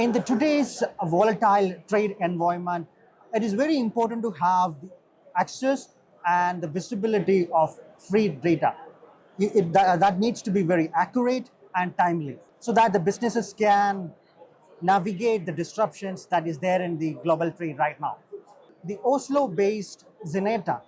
In the today's volatile trade environment, it is very important to have the access and the visibility of free data. That needs to be very accurate and timely so that the businesses can navigate the disruptions that is there in the global trade right now. The Oslo-based Xeneta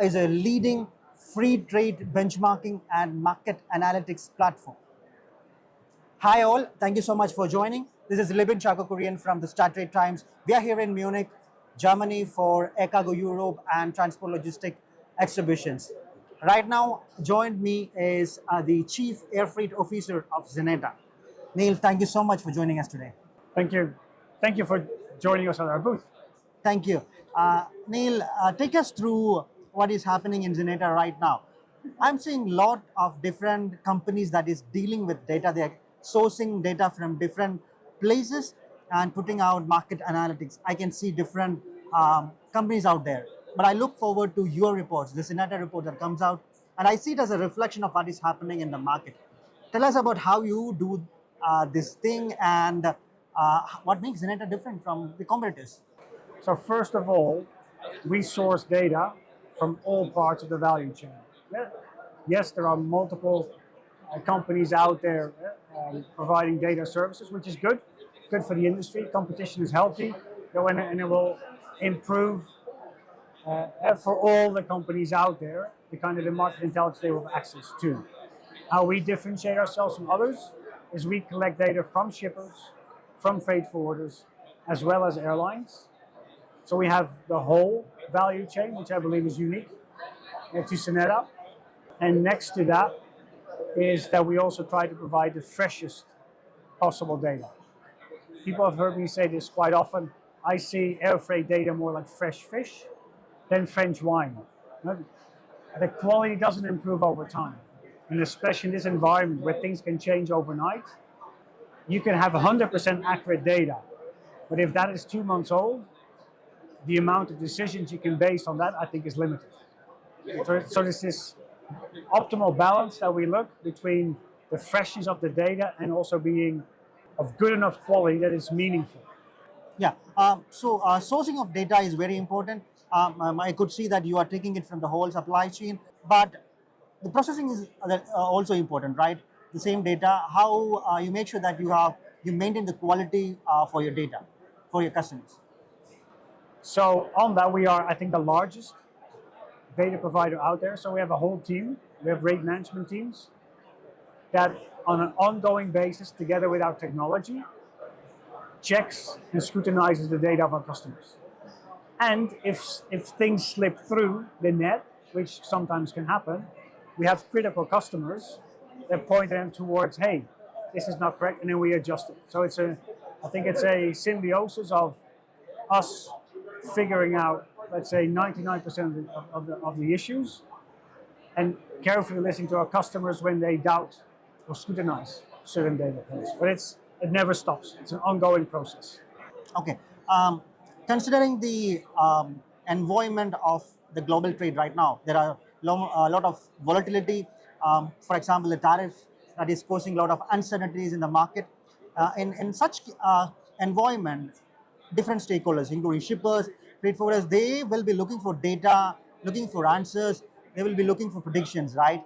is a leading free trade benchmarking and market analytics platform. Hi all, thank you so much for joining. This is Libin Chacko Kurian from the Trade Times. We are here in Munich, Germany for Air Cargo Europe and Transport Logistic exhibitions. Right now, joined me is the Chief Airfreight Officer of Xeneta. Niall, thank you so much for joining us today. Thank you. Thank you for joining us at our booth. Thank you. Niall, take us through what is happening in Xeneta right now. I'm seeing a lot of different companies that is dealing with data. They're sourcing data from different places and putting out market analytics. I can see different companies out there. But I look forward to your reports, the Xeneta report that comes out, and I see it as a reflection of what is happening in the market. Tell us about how you do this thing and what makes Xeneta different from the competitors. So first of all, we source data from all parts of the value chain. Yes, there are multiple companies out there providing data services, which is good for the industry. Competition is healthy, and it will improve for all the companies out there the kind of the market intelligence they will have access to. How we differentiate ourselves from others is we collect data from shippers, from freight forwarders, as well as airlines. So we have the whole value chain, which I believe is unique to Xeneta. And next to that is that we also try to provide the freshest possible data. People have heard me say this quite often. I see air freight data more like fresh fish than French wine. The quality doesn't improve over time. And especially in this environment where things can change overnight, you can have 100% accurate data. But if that is 2 months old, the amount of decisions you can base on that, I think, is limited. So there's this optimal balance that we look between the freshness of the data and also being of good enough quality that is meaningful. Yeah, so sourcing of data is very important. I could see that you are taking it from the whole supply chain, but the processing is also important, right? The same data, how you make sure that you maintain the quality for your data, for your customers. So on that, we are, I think, the largest data provider out there. So we have a whole team. We have rate management teams that on an ongoing basis, together with our technology, checks and scrutinizes the data of our customers. And if things slip through the net, which sometimes can happen, we have critical customers that point them towards, hey, this is not correct, and then we adjust it. So I think it's a symbiosis of us figuring out, let's say, 99% of the issues, and carefully listening to our customers when they doubt or scrutinize certain data points. But it never stops. It's an ongoing process. Okay. Considering the environment of the global trade right now, there are a lot of volatility. For example, the tariff that is causing a lot of uncertainties in the market. In such environment, different stakeholders, including shippers, freight forwarders, they will be looking for data, looking for answers. They will be looking for predictions, right?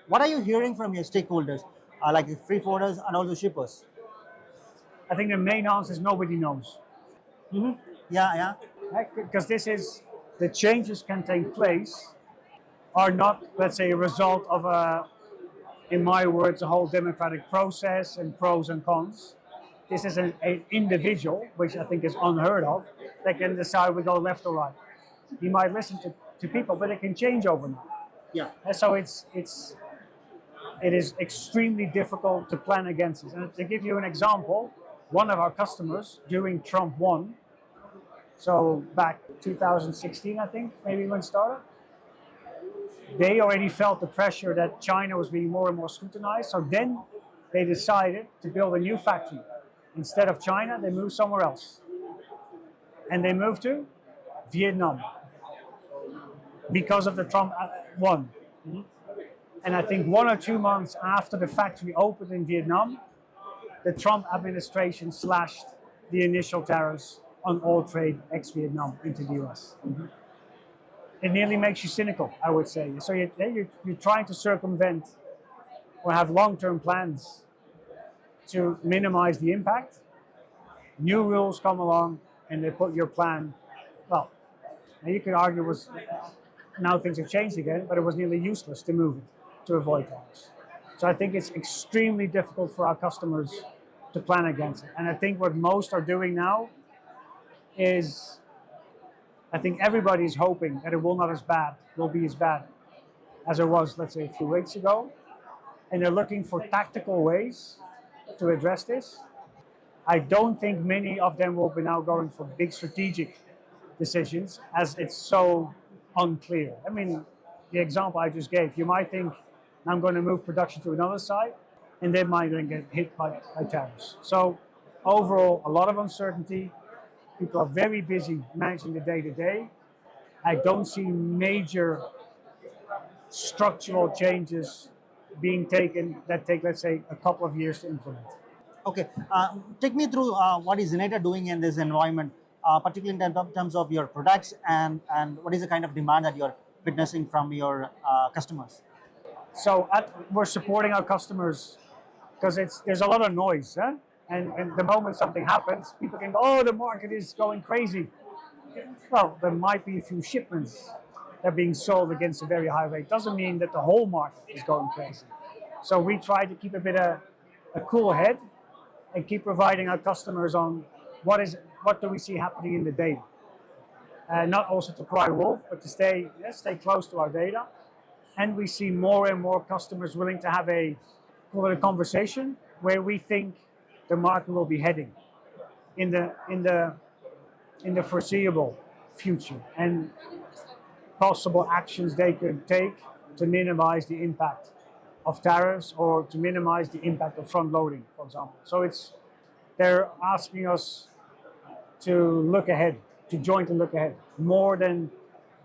What are you hearing from your stakeholders, like the freight forwarders and also shippers? I think the main answer is nobody knows. Mm-hmm. Yeah. Because the changes can take place are not, let's say, a result of in my words, a whole democratic process and pros and cons. This is an individual, which I think is unheard of, that can decide we go left or right. He might listen to people, but it can change overnight. Yeah. And so it is extremely difficult to plan against this. And to give you an example, one of our customers during Trump 1, so back 2016, I think, maybe when it started, they already felt the pressure that China was being more and more scrutinized. So then they decided to build a new factory. Instead of China, they moved somewhere else. And they moved to Vietnam because of the Trump 1. Mm-hmm. And I think 1 or 2 months after the factory opened in Vietnam, the Trump administration slashed the initial tariffs on all trade ex-Vietnam into the US. It nearly makes you cynical, I would say. So you're trying to circumvent or have long-term plans to minimize the impact. New rules come along and they put your plan, well, now you could argue was now things have changed again, but it was nearly useless to move it to avoid tariffs. So I think it's extremely difficult for our customers to plan against it. And I think what most are doing now is, I think everybody's hoping that it will be as bad as it was, let's say, a few weeks ago. And they're looking for tactical ways to address this. I don't think many of them will be now going for big strategic decisions as it's so unclear. I mean, the example I just gave, you might think I'm going to move production to another site and they might then get hit by tariffs. So overall, a lot of uncertainty. People are very busy managing the day-to-day. I don't see major structural changes being taken that take, let's say, a couple of years to implement. Okay, take me through what is Xeneta doing in this environment, particularly in terms of your products and what is the kind of demand that you're witnessing from your customers? So we're supporting our customers because there's a lot of noise. Huh? And the moment something happens, people can go, oh, the market is going crazy. Well, there might be a few shipments that are being sold against a very high rate. Doesn't mean that the whole market is going crazy. So we try to keep a bit of a cool head and keep providing our customers on what do we see happening in the data. Not also to cry wolf, but to stay close to our data. And we see more and more customers willing to have a conversation where we think the market will be heading in the foreseeable future, and possible actions they could take to minimize the impact of tariffs or to minimize the impact of front loading, for example. So they're asking us to look ahead, to jointly look ahead, more than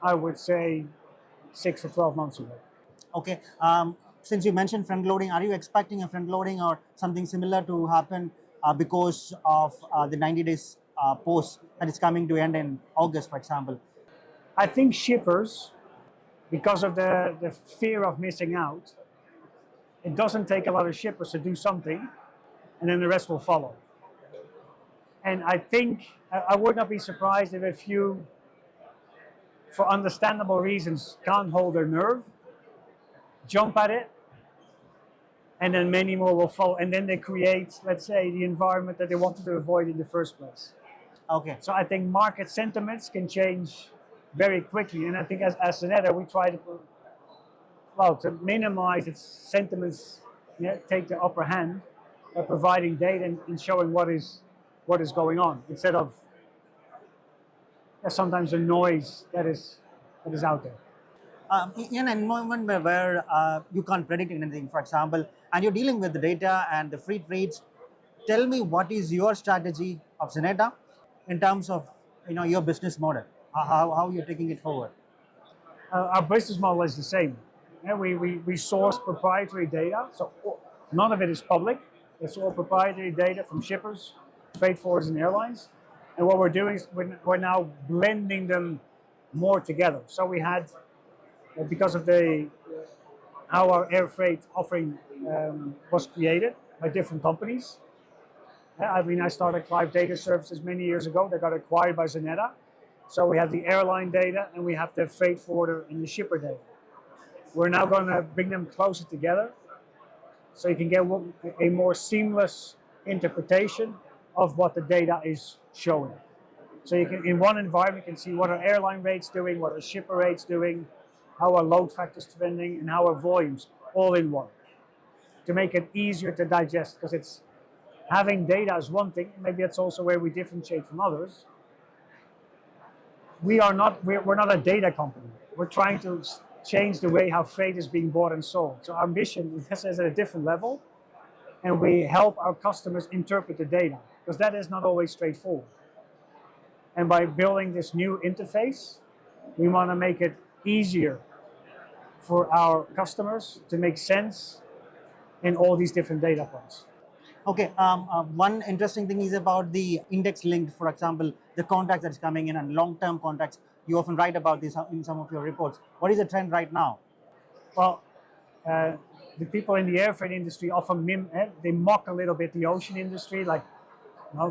I would say 6 or 12 months ago. Okay, since you mentioned front loading, are you expecting a front loading or something similar to happen because of the 90 days post that is coming to end in August, for example? I think shippers, because of the fear of missing out, it doesn't take a lot of shippers to do something, and then the rest will follow. And I think I would not be surprised if a few, for understandable reasons, can't hold their nerve, jump at it, and then many more will follow. And then they create, let's say, the environment that they wanted to avoid in the first place. Okay. So I think market sentiments can change very quickly. And I think as Xeneta, we try to minimize its sentiments, take the upper hand by providing data and showing what is going on, instead of sometimes the noise that is out there. In an environment where you can't predict anything, for example, and you're dealing with the data and the free trades, tell me what is your strategy of Xeneta in terms of your business model, how you're taking it forward? Our business model is the same. We source proprietary data, so none of it is public. It's all proprietary data from shippers, freight forwarders, and airlines. And what we're doing is we're now blending them more together. So we had, because of how our air freight offering was created by different companies. I started Clive Data Services many years ago. They got acquired by Xeneta. So we have the airline data and we have the freight forwarder and the shipper data. We're now going to bring them closer together so you can get a more seamless interpretation of what the data is showing. So you can, in one environment, you can see what are airline rates doing, what are shipper rates doing, how are load factors trending, and how are volumes, all in one. To make it easier to digest, because it's having data is one thing. Maybe that's also where we differentiate from others. We're not a data company. We're trying to change the way how freight is being bought and sold. So our mission is at a different level, and we help our customers interpret the data, because that is not always straightforward. And by building this new interface, we want to make it easier for our customers to make sense in all these different data points. Okay. One interesting thing is about the index linked, for example, the contracts that's coming in and long-term contracts. You often write about this in some of your reports. What is the trend right now? Well, uh, the people in the air freight industry often they mock a little bit the ocean industry, like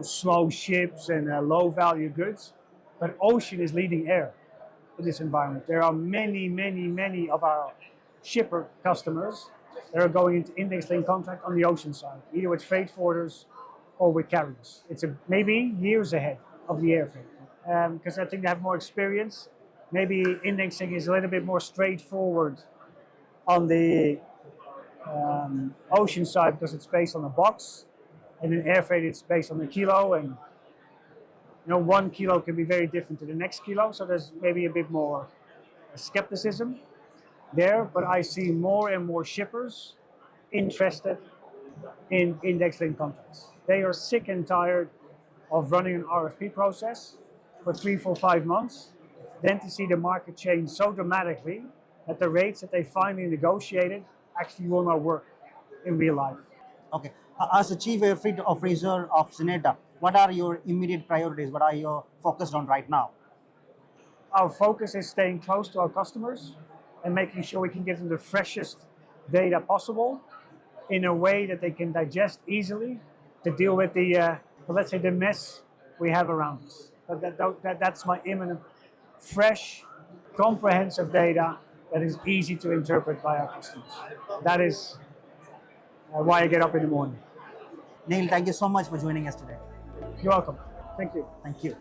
slow ships and low value goods. But ocean is leading air in this environment. There are many of our shipper customers that are going into index linked contract on the ocean side, either with freight forwarders or with carriers. It's maybe years ahead of the air freight because I think they have more experience. Maybe indexing is a little bit more straightforward on the ocean side because it's based on a box, and in air freight it's based on the kilo, and 1 kilo can be very different to the next kilo. So there's maybe a bit more skepticism there, but I see more and more shippers interested in index linked contracts. They are sick and tired of running an RFP process for 3, 4, 5 months, then to see the market change so dramatically that the rates that they finally negotiated actually will not work in real life. Okay. As a chief airfreight officer of Xeneta, what are your immediate priorities? What are you focused on right now? Our focus is staying close to our customers and making sure we can give them the freshest data possible in a way that they can digest easily to deal with the, let's say, the mess we have around us. That's my imminent, fresh, comprehensive data that is easy to interpret by our customers. That is why I get up in the morning. Neil, thank you so much for joining us today. You're welcome. Thank you. Thank you.